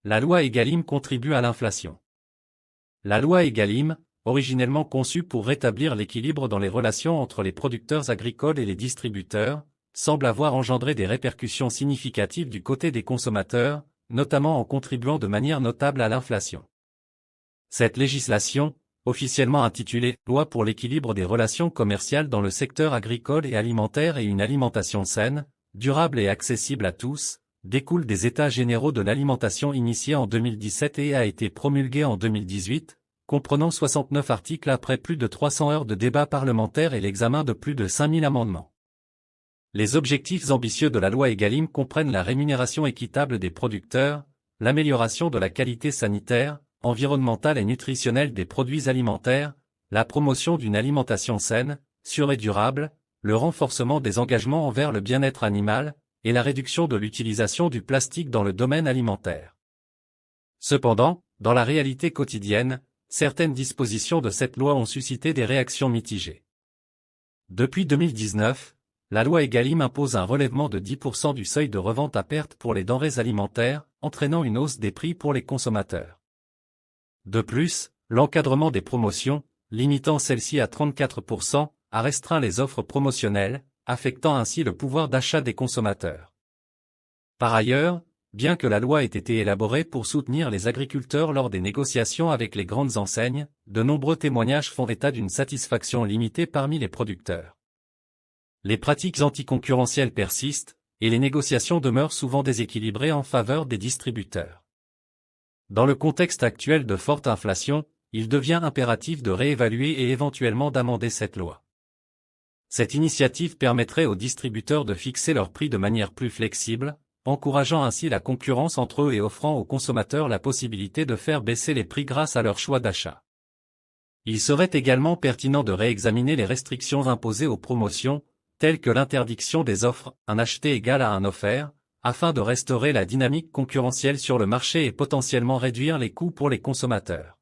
La loi Egalim contribue à l'inflation. La loi Egalim, originellement conçue pour rétablir l'équilibre dans les relations entre les producteurs agricoles et les distributeurs, semble avoir engendré des répercussions significatives du côté des consommateurs, notamment en contribuant de manière notable à l'inflation. Cette législation, officiellement intitulée « Loi pour l'équilibre des relations commerciales dans le secteur agricole et alimentaire et une alimentation saine, durable et accessible à tous », découle des États généraux de l'alimentation initiés en 2017 et a été promulguée en 2018, comprenant 69 articles après plus de 300 heures de débat parlementaire et l'examen de plus de 5000 amendements. Les objectifs ambitieux de la loi Egalim comprennent la rémunération équitable des producteurs, l'amélioration de la qualité sanitaire, environnementale et nutritionnelle des produits alimentaires, la promotion d'une alimentation saine, sûre et durable, le renforcement des engagements envers le bien-être animal, et la réduction de l'utilisation du plastique dans le domaine alimentaire. Cependant, dans la réalité quotidienne, certaines dispositions de cette loi ont suscité des réactions mitigées. Depuis 2019, la loi Egalim impose un relèvement de 10% du seuil de revente à perte pour les denrées alimentaires, entraînant une hausse des prix pour les consommateurs. De plus, l'encadrement des promotions, limitant celles-ci à 34%, a restreint les offres promotionnelles, affectant ainsi le pouvoir d'achat des consommateurs. Par ailleurs, bien que la loi ait été élaborée pour soutenir les agriculteurs lors des négociations avec les grandes enseignes, de nombreux témoignages font état d'une satisfaction limitée parmi les producteurs. Les pratiques anticoncurrentielles persistent, et les négociations demeurent souvent déséquilibrées en faveur des distributeurs. Dans le contexte actuel de forte inflation, il devient impératif de réévaluer et éventuellement d'amender cette loi. Cette initiative permettrait aux distributeurs de fixer leurs prix de manière plus flexible, encourageant ainsi la concurrence entre eux et offrant aux consommateurs la possibilité de faire baisser les prix grâce à leur choix d'achat. Il serait également pertinent de réexaminer les restrictions imposées aux promotions, telles que l'interdiction des offres « un acheté égal à un offert », afin de restaurer la dynamique concurrentielle sur le marché et potentiellement réduire les coûts pour les consommateurs.